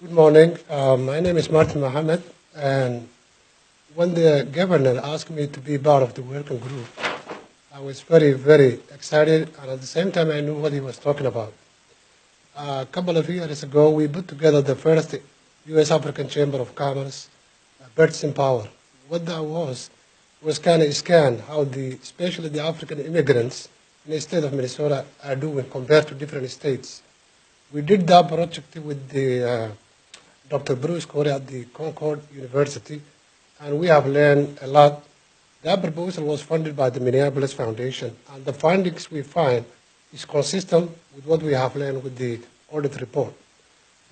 Good morning. My name is Martin Mohammed, and when the governor asked me to be part of the working group, I was very, very excited, and at the same time, I knew what he was talking about. A couple of years ago, we put together the first U.S. African Chamber of Commerce, Birds in Power. What that was kind of scan how especially the African immigrants in the state of Minnesota are doing compared to different states. We did that project with Dr. Bruce Corey at the Concord University, and we have learned a lot. That proposal was funded by the Minneapolis Foundation, and the findings we find is consistent with what we have learned with the audit report.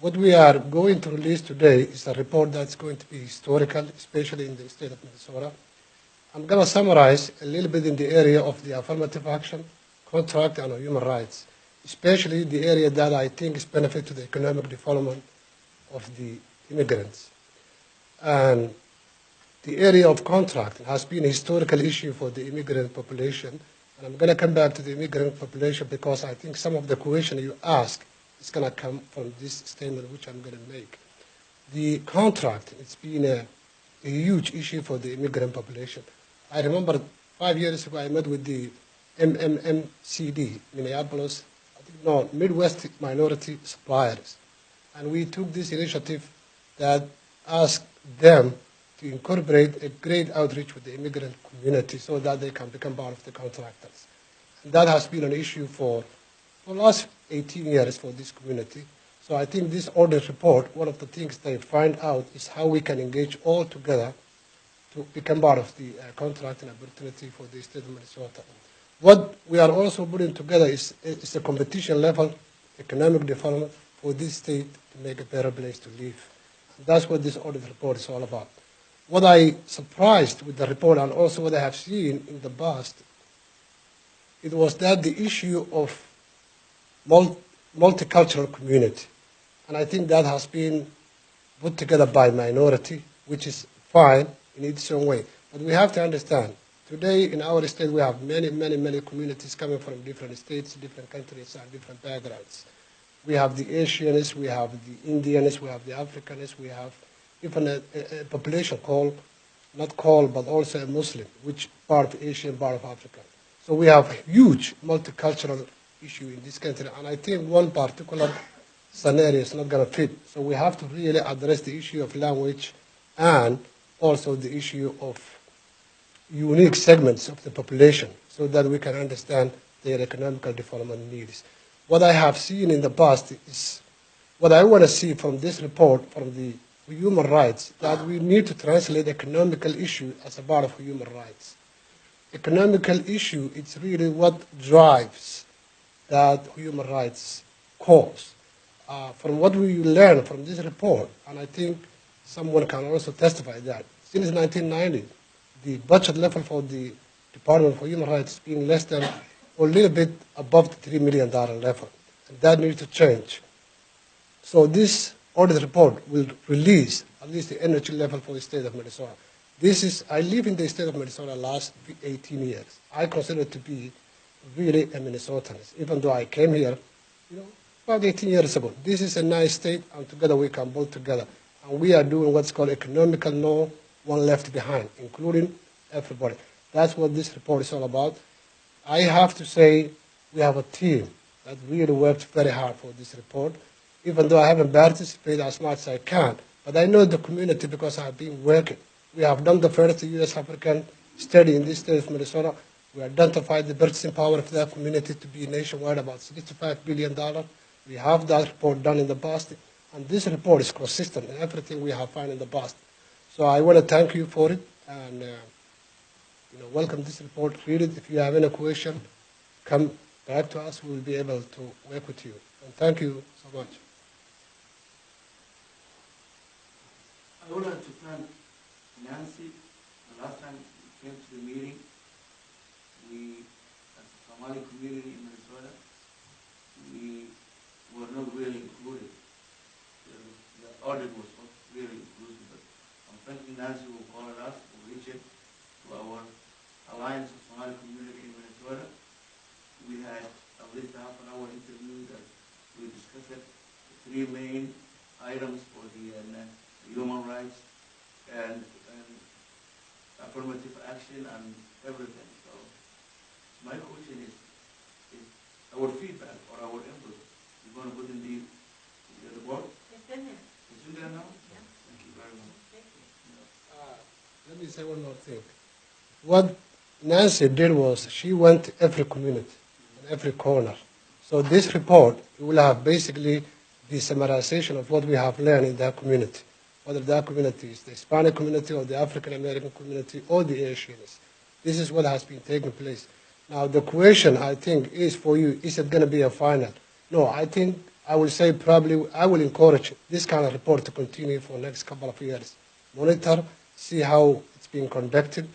What we are going to release today is a report that's going to be historical, especially in the state of Minnesota. I'm going to summarize a little bit in the area of the affirmative action, contract, and human rights, especially the area that I think is benefit to the economic development of the immigrants. And the area of contract has been a historical issue for the immigrant population. And I'm going to come back to the immigrant population because I think some of the questions you ask is going to come from this statement which I'm going to make. The contract, it's been a huge issue for the immigrant population. I remember 5 years ago I met with the MMMCD, Minneapolis, Midwest Minority Suppliers. And we took this initiative that asked them to incorporate a great outreach with the immigrant community so that they can become part of the contractors. And that has been an issue for the last 18 years for this community. So I think this audit report, one of the things they find out is how we can engage all together to become part of the contracting opportunity for the state of Minnesota. What we are also putting together is a competition level economic development for this state to make a better place to live. And that's what this audit report is all about. What I surprised with the report and also what I have seen in the past, it was that the issue of multicultural community. And I think that has been put together by minority, which is fine in its own way. But we have to understand, today in our state we have many communities coming from different states, different countries, and different backgrounds. We have the Asians, we have the Indians, we have the Africans, we have even a population not called, but also a Muslim, which part of Asia and part of Africa. So we have huge multicultural issue in this country, and I think one particular scenario is not going to fit. So we have to really address the issue of language and also the issue of unique segments of the population so that we can understand their economical development needs. What I have seen in the past is what I want to see from this report, from the human rights, that we need to translate economical issue as a part of human rights. Economical issue, it's really what drives that human rights cause. From what we learn from this report, and I think someone can also testify that, since 1990, the budget level for the Department for Human Rights has been less than or a little bit above the $3 million level. And that needs to change. So this audit report will release at least the energy level for the state of Minnesota. I live in the state of Minnesota last 18 years. I consider it to be really a Minnesotan, even though I came here, about 18 years ago. This is a nice state, and together we can build together. And we are doing what's called economical no one left behind, including everybody. That's what this report is all about. I have to say we have a team that really worked very hard for this report, even though I haven't participated as much as I can. But I know the community because I have been working. We have done the first U.S. African study in this state of Minnesota. We identified the purchasing power of that community to be nationwide about $65 billion. We have that report done in the past, and this report is consistent in everything we have found in the past. So I want to thank you for it, and welcome this report. Read it. If you have any question, come back to us. We will be able to work with you. And thank you so much. I would like to thank Nancy. The last time we came to the meeting, we, as a Somali community in Minnesota, we were not really included. The audit was not really inclusive, but I'm thanking Nancy who called us, who reached it to our Alliance of Somali Community in Minnesota. We had at least half an hour interview that we discussed the three main items for the human rights and affirmative action and everything. So my question is our feedback or our input, you're going to put in the report? It's in there. It's in there now? Yeah. Thank you very much. Let me say one more thing. What Nancy did was she went to every community, in every corner. So this report will have basically the summarization of what we have learned in that community, whether that community is the Hispanic community or the African American community or the Asians. This is what has been taking place. Now the question I think is for you, is it going to be a final? No, I think I will say probably I will encourage this kind of report to continue for the next couple of years. Monitor, see how it's being conducted,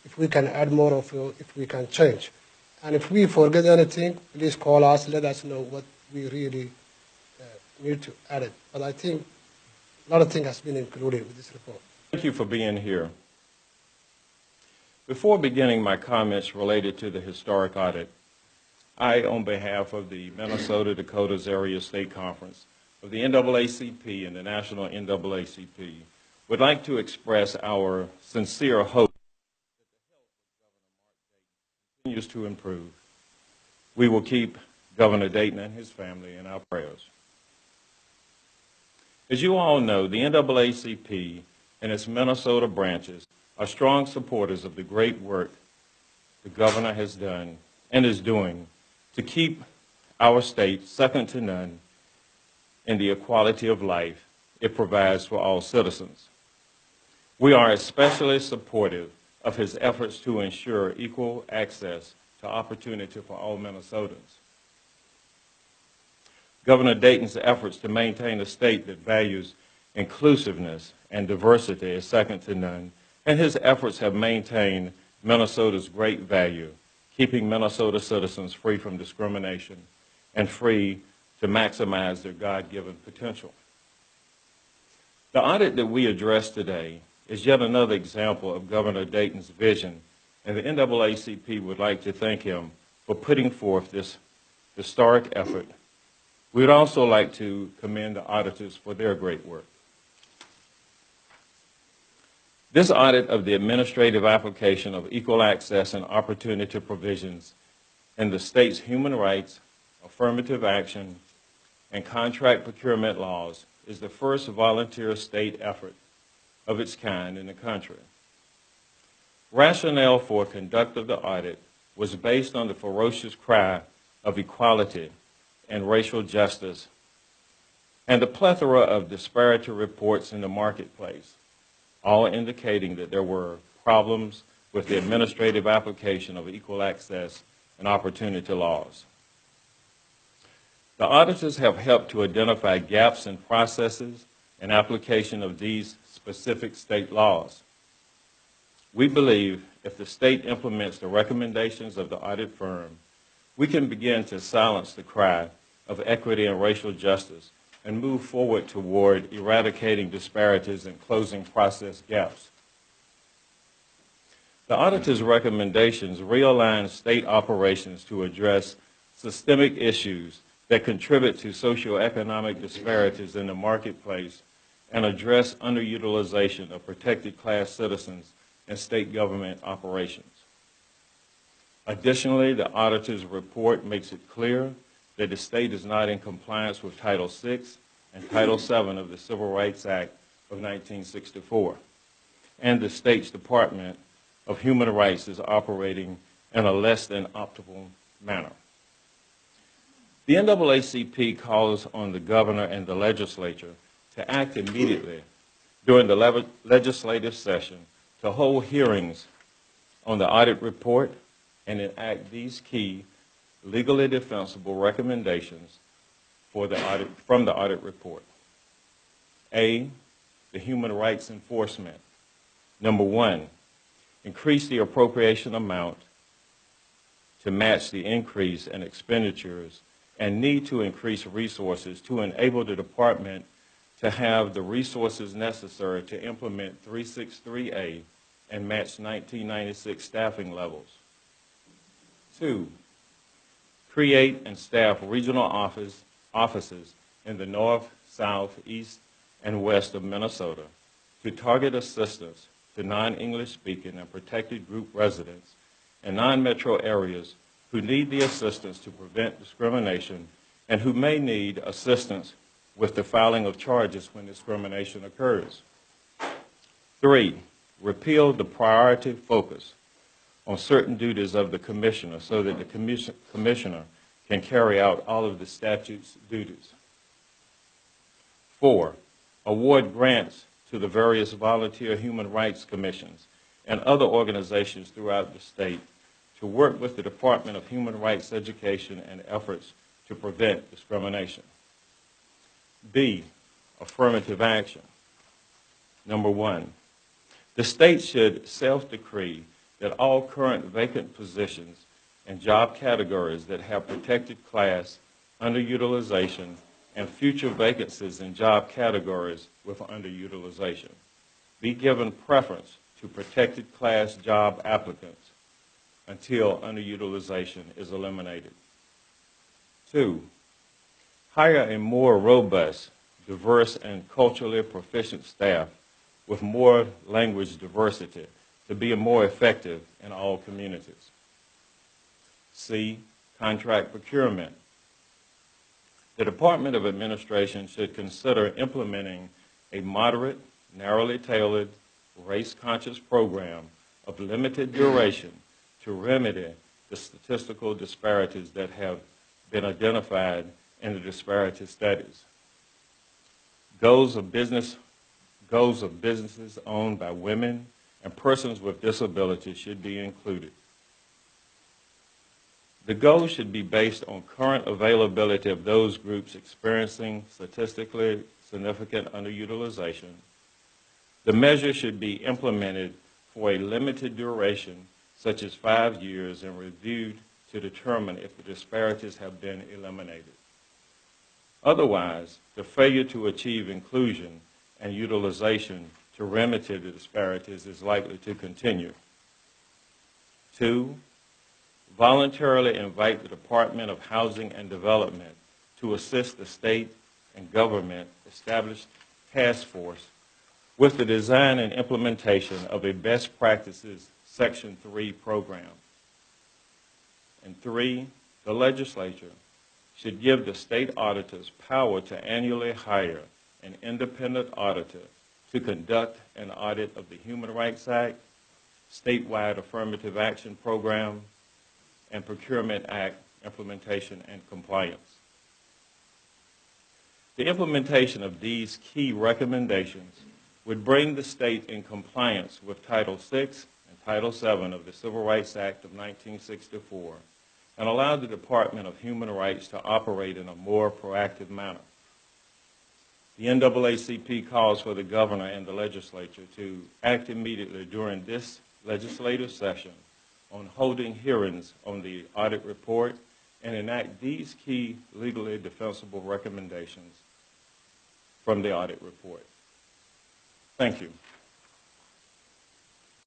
if we can add more of it, if we can change. And if we forget anything, please call us, let us know what we really need to add it. But I think a lot of things has been included with this report. Thank you for being here. Before beginning my comments related to the historic audit, I, on behalf of the Minnesota Dakotas Area State Conference of the NAACP and the National NAACP, would like to express our sincere hope that the health of Governor Mark Dayton continues to improve. We will keep Governor Dayton and his family in our prayers. As you all know, the NAACP and its Minnesota branches are strong supporters of the great work the governor has done and is doing to keep our state second to none in the equality of life it provides for all citizens. We are especially supportive of his efforts to ensure equal access to opportunity for all Minnesotans. Governor Dayton's efforts to maintain a state that values inclusiveness and diversity is second to none, and his efforts have maintained Minnesota's great value, keeping Minnesota citizens free from discrimination and free to maximize their God-given potential. The audit that we address today is yet another example of Governor Dayton's vision, and the NAACP would like to thank him for putting forth this historic effort. We would also like to commend the auditors for their great work. This audit of the administrative application of equal access and opportunity provisions in the state's human rights, affirmative action, and contract procurement laws is the first volunteer state effort of its kind in the country. Rationale for conduct of the audit was based on the ferocious cry of equality and racial justice and the plethora of disparity reports in the marketplace, all indicating that there were problems with the administrative application of equal access and opportunity laws. The auditors have helped to identify gaps in processes and application of these specific state laws. We believe if the state implements the recommendations of the audit firm, we can begin to silence the cry of equity and racial justice and move forward toward eradicating disparities and closing process gaps. The auditor's recommendations realign state operations to address systemic issues that contribute to socioeconomic disparities in the marketplace and address underutilization of protected class citizens in state government operations. Additionally, the auditor's report makes it clear that the state is not in compliance with Title VI and Title VII of the Civil Rights Act of 1964, and the state's Department of Human Rights is operating in a less than optimal manner. The NAACP calls on the governor and the legislature to act immediately during the legislative session to hold hearings on the audit report and enact these key legally defensible recommendations for the audit, from the audit report. A, the human rights enforcement. Number one, increase the appropriation amount to match the increase in expenditures and need to increase resources to enable the department to have the resources necessary to implement 363A and match 1996 staffing levels. Two, create and staff regional offices in the North, South, East, and west of Minnesota to target assistance to non-English speaking and protected group residents in non-metro areas who need the assistance to prevent discrimination and who may need assistance with the filing of charges when discrimination occurs. 3, repeal the priority focus on certain duties of the commissioner so that the commissioner can carry out all of the statute's duties. 4, award grants to the various volunteer human rights commissions and other organizations throughout the state to work with the Department of Human Rights Education and efforts to prevent discrimination. B, affirmative action. Number 1, the state should self-decree that all current vacant positions and job categories that have protected class, underutilization, and future vacancies in job categories with underutilization be given preference to protected class job applicants until underutilization is eliminated. 2, hire a more robust, diverse, and culturally proficient staff with more language diversity to be more effective in all communities. C, contract procurement. The Department of Administration should consider implementing a moderate, narrowly tailored, race-conscious program of limited duration to remedy the statistical disparities that have been identified in the disparity studies. Goals of businesses owned by women and persons with disabilities should be included. The goals should be based on current availability of those groups experiencing statistically significant underutilization. The measure should be implemented for a limited duration, such as 5 years, and reviewed to determine if the disparities have been eliminated. Otherwise, the failure to achieve inclusion and utilization to remedy the disparities is likely to continue. 2, voluntarily invite the Department of Housing and Development to assist the state and government established task force with the design and implementation of a best practices Section 3 program. And 3, the legislature should give the state auditors power to annually hire an independent auditor to conduct an audit of the Human Rights Act, statewide affirmative action program, and Procurement Act implementation and compliance. The implementation of these key recommendations would bring the state in compliance with Title VI and Title VII of the Civil Rights Act of 1964 and allow the Department of Human Rights to operate in a more proactive manner. The NAACP calls for the governor and the legislature to act immediately during this legislative session on holding hearings on the audit report and enact these key legally defensible recommendations from the audit report. Thank you.